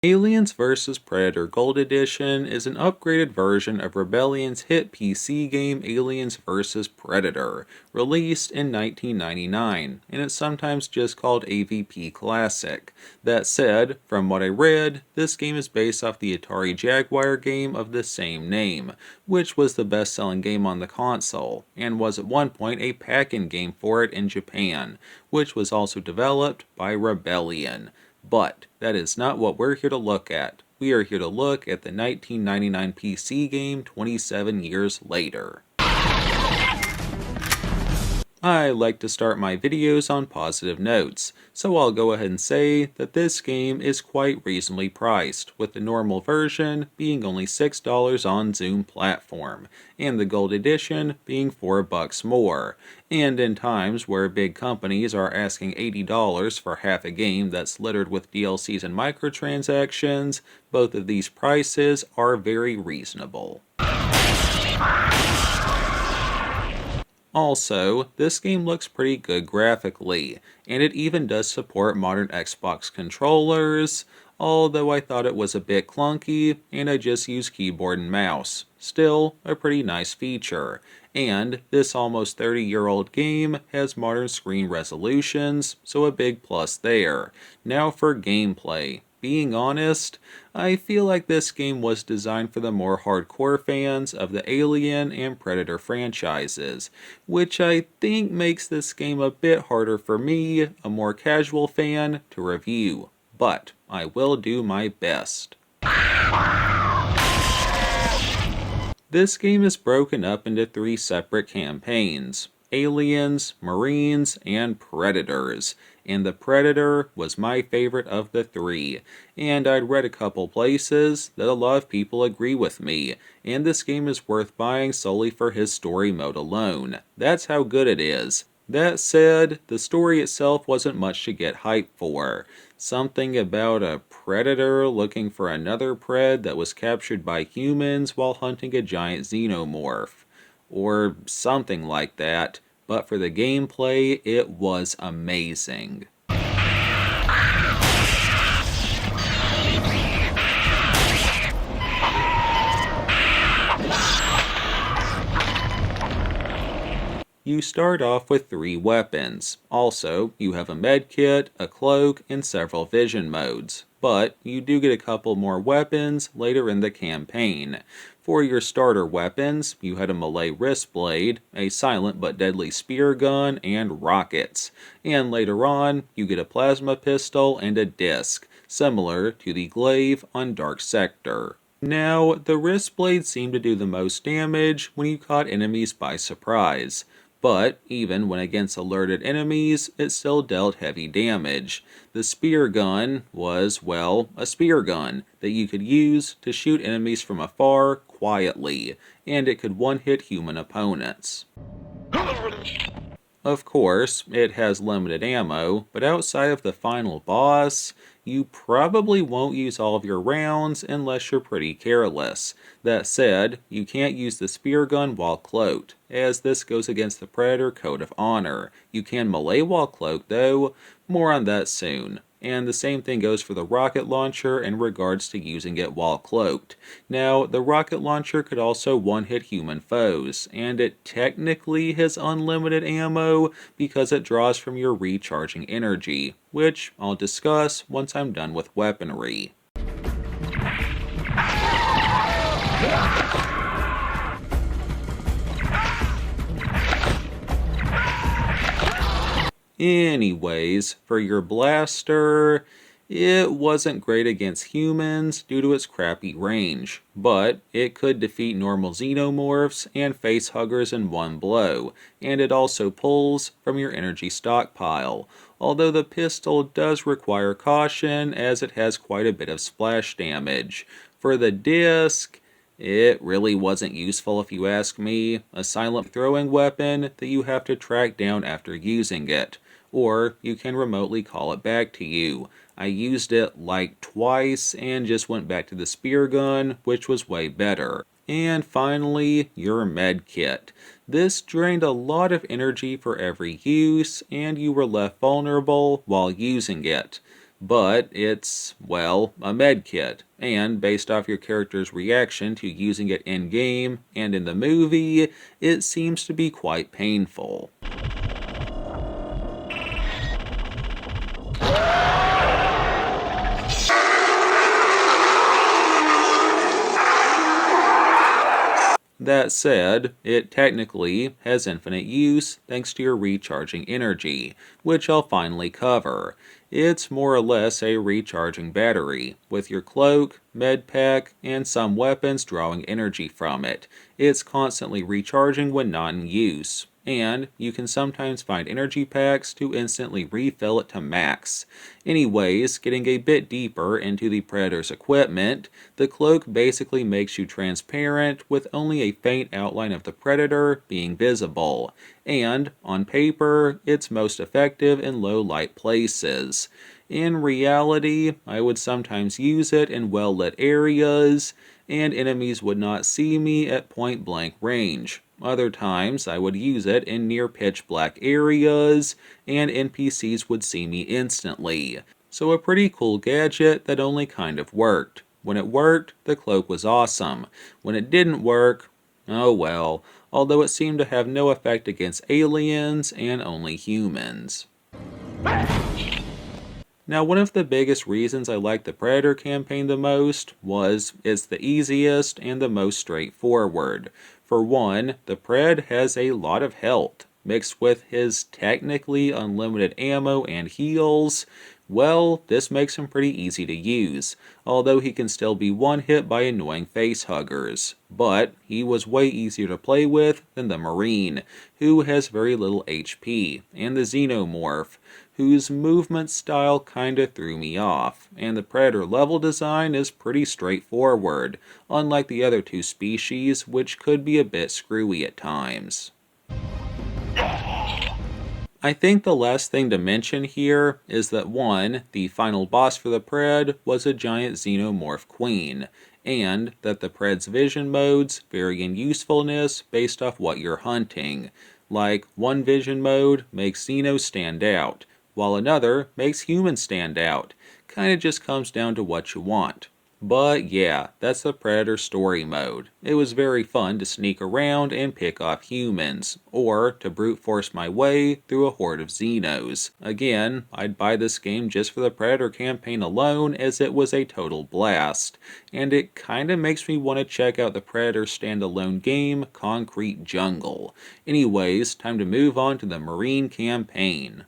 Aliens vs. Predator Gold Edition is an upgraded version of Rebellion's hit PC game Aliens vs. Predator, released in 1999, and it's sometimes just called AVP Classic. That said, from what I read, this game is based off the Atari Jaguar game of the same name, which was the best-selling game on the console, and was at one point a pack-in game for it in Japan, which was also developed by Rebellion. But that is not what we're here to look at. We are here to look at the 1999 PC game 27 years later. I like to start my videos on positive notes, so I'll go ahead and say that this game is quite reasonably priced, with the normal version being only $6 on Zoom platform, and the gold edition being $4 more. And in times where big companies are asking $80 for half a game that's littered with DLCs and microtransactions, both of these prices are very reasonable. Also, this game looks pretty good graphically, and it even does support modern Xbox controllers, although I thought it was a bit clunky, and I just use keyboard and mouse. Still, a pretty nice feature. And this almost 30-year-old game has modern screen resolutions, so a big plus there. Now for gameplay. Being honest, I feel like this game was designed for the more hardcore fans of the Alien and Predator franchises, which I think makes this game a bit harder for me, a more casual fan, to review. But I will do my best. This game is broken up into 3 separate campaigns: Aliens, Marines, and Predators, and the Predator was my favorite of the 3, and I'd read a couple places that a lot of people agree with me, and this game is worth buying solely for his story mode alone. That's how good it is. That said, the story itself wasn't much to get hyped for. Something about a predator looking for another pred that was captured by humans while hunting a giant xenomorph. Or something like that, but for the gameplay, it was amazing. You start off with 3 weapons. Also, you have a medkit, a cloak, and several vision modes. But you do get a couple more weapons later in the campaign. For your starter weapons, you had a melee wrist blade, a silent but deadly spear gun, and rockets. And later on, you get a plasma pistol and a disc, similar to the glaive on Dark Sector. Now, the wrist blade seemed to do the most damage when you caught enemies by surprise. But even when against alerted enemies, it still dealt heavy damage. The spear gun was, well, a spear gun that you could use to shoot enemies from afar quietly, and it could one-hit human opponents. Of course, it has limited ammo, but outside of the final boss, you probably won't use all of your rounds unless you're pretty careless. That said, you can't use the spear gun while cloaked, as this goes against the Predator Code of Honor. You can melee while cloaked though, more on that soon. And the same thing goes for the rocket launcher in regards to using it while cloaked. Now, the rocket launcher could also one-hit human foes, and it technically has unlimited ammo because it draws from your recharging energy, which I'll discuss once I'm done with weaponry. Anyways, for your blaster, it wasn't great against humans due to its crappy range, but it could defeat normal xenomorphs and facehuggers in one blow, and it also pulls from your energy stockpile, although the pistol does require caution as it has quite a bit of splash damage. For the disc, it really wasn't useful if you ask me, a silent throwing weapon that you have to track down after using it, or you can remotely call it back to you. I used it like twice and just went back to the spear gun, which was way better. And finally, your med kit. This drained a lot of energy for every use, and you were left vulnerable while using it. but it's, well, a med kit, and based off your character's reaction to using it in-game and in the movie, it seems to be quite painful. That said, it technically has infinite use thanks to your recharging energy, which I'll finally cover. It's more or less a recharging battery, with your cloak, med pack, and some weapons drawing energy from it. It's constantly recharging when not in use, and you can sometimes find energy packs to instantly refill it to max. Anyways, getting a bit deeper into the Predator's equipment, the cloak basically makes you transparent with only a faint outline of the Predator being visible, and, on paper, it's most effective in low light places. In reality, I would sometimes use it in well-lit areas, and enemies would not see me at point-blank range. Other times, I would use it in near pitch-black areas, and NPCs would see me instantly. So a pretty cool gadget that only kind of worked. When it worked, the cloak was awesome. When it didn't work, oh well, although it seemed to have no effect against aliens and only humans. Now, one of the biggest reasons I like the Predator campaign the most was it's the easiest and the most straightforward. For one, the Pred has a lot of health, mixed with his technically unlimited ammo and heals. Well, this makes him pretty easy to use, although he can still be one-hit by annoying facehuggers. But he was way easier to play with than the Marine, who has very little HP, and the Xenomorph, whose movement style kinda threw me off, and the Predator level design is pretty straightforward, unlike the other two species, which could be a bit screwy at times. I think the last thing to mention here is that 1. The final boss for the Pred was a giant xenomorph queen, and that the Pred's vision modes vary in usefulness based off what you're hunting. Like, one vision mode makes Xenos stand out, while another makes humans stand out. Kinda just comes down to what you want. But yeah, that's the Predator story mode. It was very fun to sneak around and pick off humans, or to brute force my way through a horde of Xenos. Again, I'd buy this game just for the Predator campaign alone, as it was a total blast. And it kinda makes me want to check out the Predator standalone game, Concrete Jungle. Anyways, time to move on to the Marine campaign.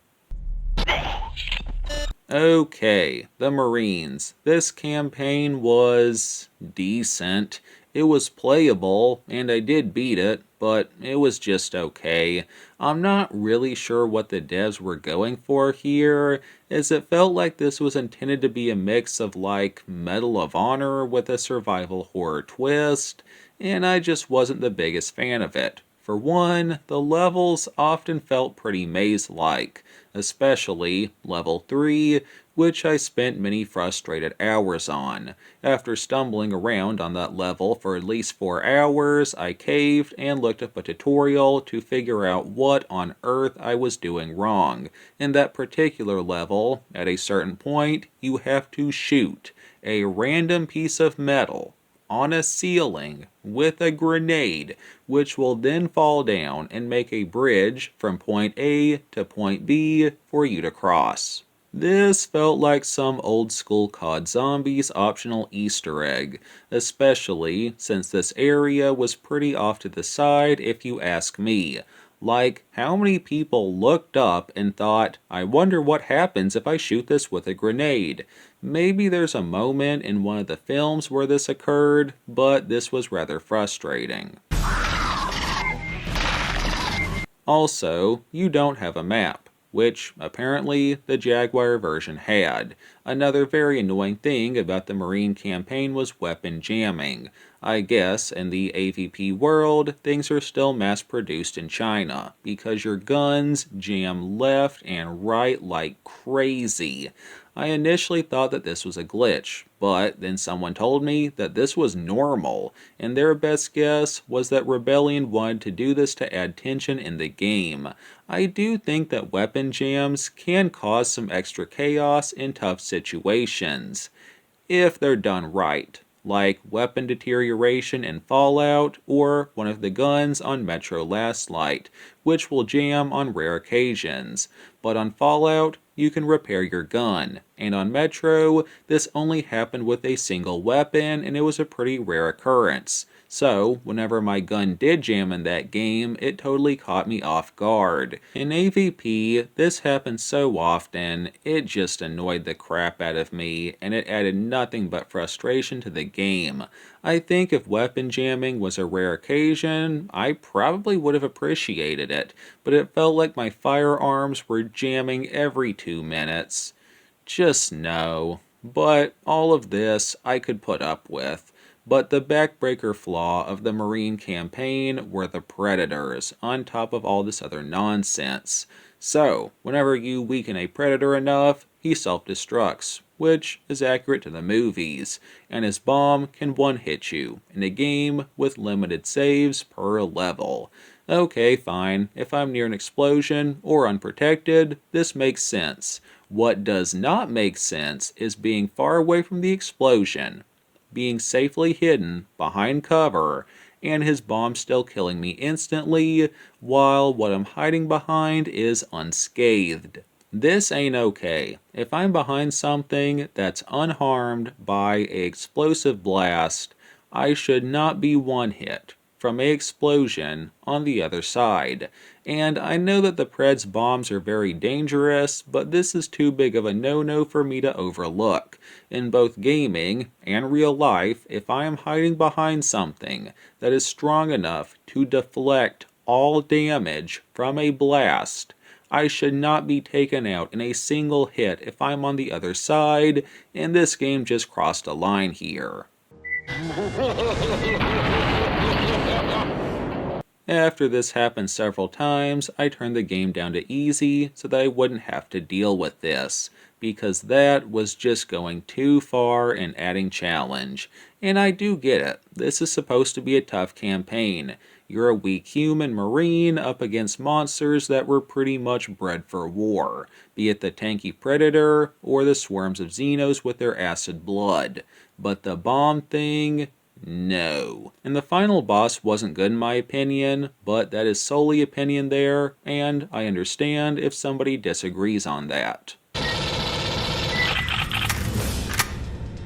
Okay, the Marines. This campaign was decent. It was playable, and I did beat it, but it was just okay. I'm not really sure what the devs were going for here, as it felt like this was intended to be a mix of like Medal of Honor with a survival horror twist, and I just wasn't the biggest fan of it. For one, the levels often felt pretty maze-like, especially level 3, which I spent many frustrated hours on. After stumbling around on that level for at least 4 hours, I caved and looked up a tutorial to figure out what on earth I was doing wrong. In that particular level, at a certain point, you have to shoot a random piece of metal on a ceiling with a grenade, which will then fall down and make a bridge from point A to point B for you to cross. This felt like some old school COD Zombies optional Easter egg, especially since this area was pretty off to the side if you ask me. Like, how many people looked up and thought, I wonder what happens if I shoot this with a grenade? Maybe there's a moment in one of the films where this occurred, but this was rather frustrating. Also, you don't have a map, which apparently the Jaguar version had. Another very annoying thing about the Marine campaign was weapon jamming. I guess in the AVP world, things are still mass-produced in China, because your guns jam left and right like crazy. I initially thought that this was a glitch, But then someone told me that this was normal, and their best guess was that Rebellion wanted to do this to add tension in the game. I do think that weapon jams can cause some extra chaos in tough situations, if they're done right, like weapon deterioration in Fallout or one of the guns on Metro Last Light, which will jam on rare occasions. But on Fallout, you can repair your gun, and on Metro, this only happened with a single weapon and it was a pretty rare occurrence. So, whenever my gun did jam in that game, it totally caught me off guard. In AVP, this happened so often, it just annoyed the crap out of me, and it added nothing but frustration to the game. I think if weapon jamming was a rare occasion, I probably would have appreciated it, but it felt like my firearms were jamming every 2 minutes. Just no. But all of this I could put up with. But the backbreaker flaw of the Marine campaign were the Predators, on top of all this other nonsense. So, whenever you weaken a Predator enough, he self-destructs, which is accurate to the movies, and his bomb can one-hit you, in a game with limited saves per level. Okay, fine, if I'm near an explosion or unprotected, this makes sense. What does not make sense is being far away from the explosion, being safely hidden behind cover, and his bomb still killing me instantly, while what I'm hiding behind is unscathed. This ain't okay. If I'm behind something that's unharmed by an explosive blast, I should not be one hit from an explosion on the other side. And I know that the Pred's bombs are very dangerous, but this is too big of a no-no for me to overlook. In both gaming and real life, if I am hiding behind something that is strong enough to deflect all damage from a blast, I should not be taken out in a single hit if I'm on the other side, and this game just crossed a line here. After this happened several times, I turned the game down to easy so that I wouldn't have to deal with this, because that was just going too far and adding challenge. And I do get it. This is supposed to be a tough campaign. You're a weak human marine up against monsters that were pretty much bred for war, be it the tanky predator or the swarms of Xenos with their acid blood. But the bomb thing, no. And the final boss wasn't good in my opinion, but that is solely opinion there, and I understand if somebody disagrees on that.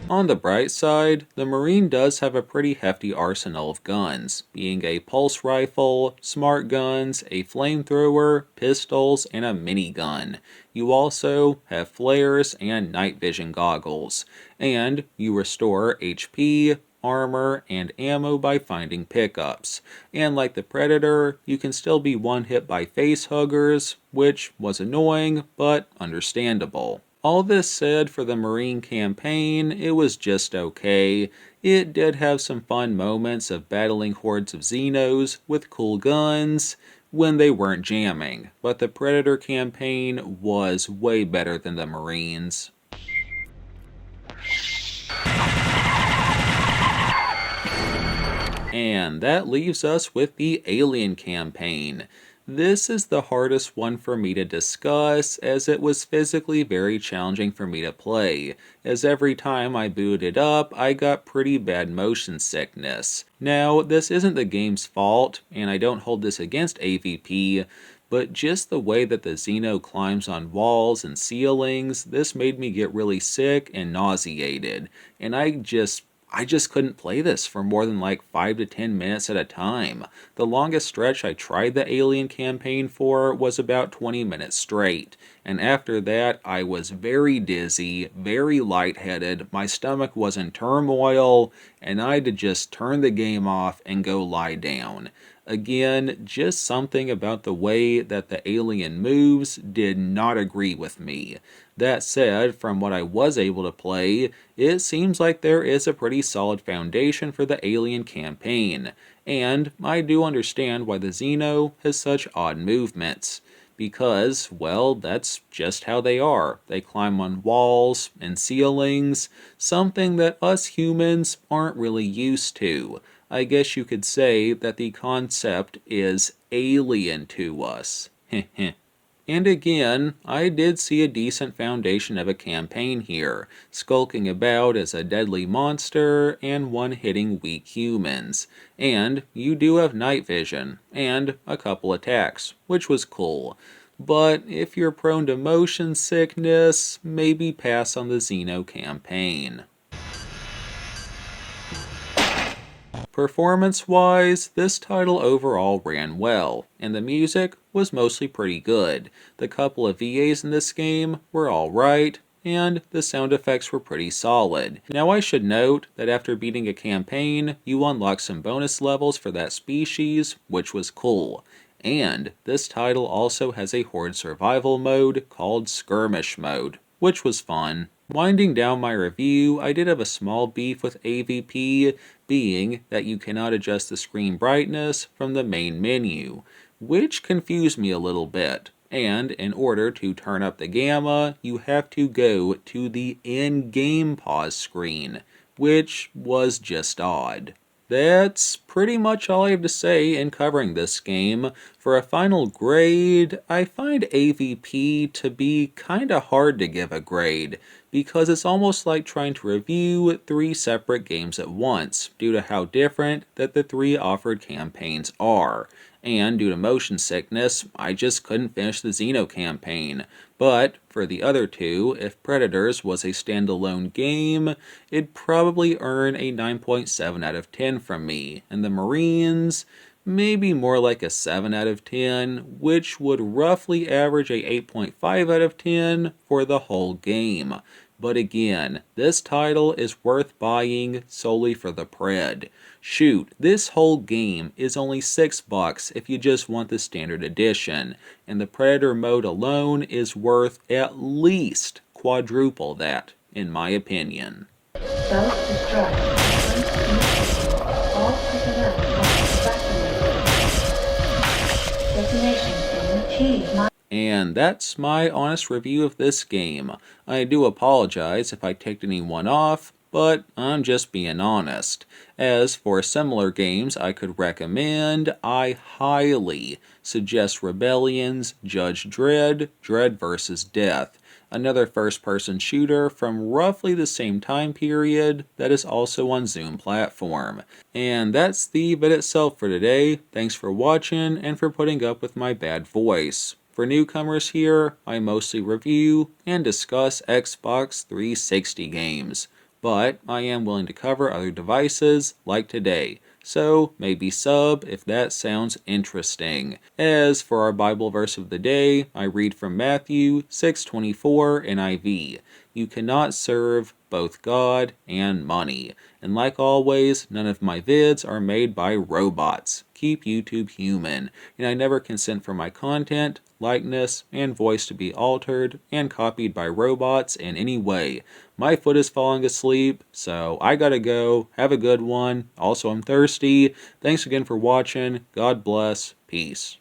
On the bright side, the Marine does have a pretty hefty arsenal of guns, being a pulse rifle, smart guns, a flamethrower, pistols, and a minigun. You also have flares and night vision goggles, and you restore HP, armor, and ammo by finding pickups. And like the Predator, you can still be one hit by face huggers, which was annoying, but understandable. All this said, for the Marine campaign, it was just okay. It did have some fun moments of battling hordes of Xenos with cool guns when they weren't jamming, but the Predator campaign was way better than the Marines. And that leaves us with the Alien campaign. This is the hardest one for me to discuss, as it was physically very challenging for me to play, as every time I booted up, I got pretty bad motion sickness. Now, this isn't the game's fault, and I don't hold this against AVP, but just the way that the Xeno climbs on walls and ceilings, this made me get really sick and nauseated, and I just couldn't play this for more than like 5 to 10 minutes at a time. The longest stretch I tried the Alien campaign for was about 20 minutes straight, and after that I was very dizzy, very lightheaded, my stomach was in turmoil, and I had to just turn the game off and go lie down. Again, just something about the way that the alien moves did not agree with me. That said, from what I was able to play, it seems like there is a pretty solid foundation for the Alien campaign, and I do understand why the Xeno has such odd movements. because, well, that's just how they are. They climb on walls and ceilings, something that us humans aren't really used to. I guess you could say that the concept is alien to us. And again, I did see a decent foundation of a campaign here, skulking about as a deadly monster and one-hitting weak humans. And you do have night vision, and a couple attacks, which was cool. But if you're prone to motion sickness, maybe pass on the Xeno campaign. Performance-wise, this title overall ran well, and the music was mostly pretty good. The couple of VAs in this game were alright, and the sound effects were pretty solid. Now I should note that after beating a campaign, you unlock some bonus levels for that species, which was cool. And this title also has a horde survival mode called Skirmish Mode, which was fun. Winding down my review, I did have a small beef with AVP, being that you cannot adjust the screen brightness from the main menu, which confused me a little bit. And in order to turn up the gamma, you have to go to the in-game pause screen, which was just odd. That's pretty much all I have to say in covering this game. For a final grade, I find AVP to be kinda hard to give a grade, because it's almost like trying to review 3 separate games at once, due to how different that the 3 offered campaigns are. And due to motion sickness, I just couldn't finish the Xeno campaign. But for the other 2, if Predators was a standalone game, it'd probably earn a 9.7 out of 10 from me. And the Marines, maybe more like a 7 out of 10, which would roughly average a 8.5 out of 10 for the whole game. But again, this title is worth buying solely for the pred. Shoot, this whole game is only $6 if you just want the standard edition, and the Predator mode alone is worth at least quadruple that, in my opinion. Self-destruct. All personnel must evacuate. Destination achieved. And that's my honest review of this game. I do apologize if I ticked anyone off, but I'm just being honest. As for similar games I could recommend, I highly suggest Rebellion's Judge Dredd, Dredd vs. Death, another first-person shooter from roughly the same time period that is also on Zoom platform. And that's the vid itself for today. Thanks for watching and for putting up with my bad voice. For newcomers here, I mostly review and discuss Xbox 360 games, but I am willing to cover other devices like today, so maybe sub if that sounds interesting. As for our Bible verse of the day, I read from Matthew 6:24 NIV. You cannot serve both God and money. And like always, none of my vids are made by robots. Keep YouTube human, and I never consent for my content, likeness, and voice to be altered and copied by robots in any way. My foot is falling asleep, so I gotta go. Have a good one. Also, I'm thirsty. Thanks again for watching. God bless. Peace.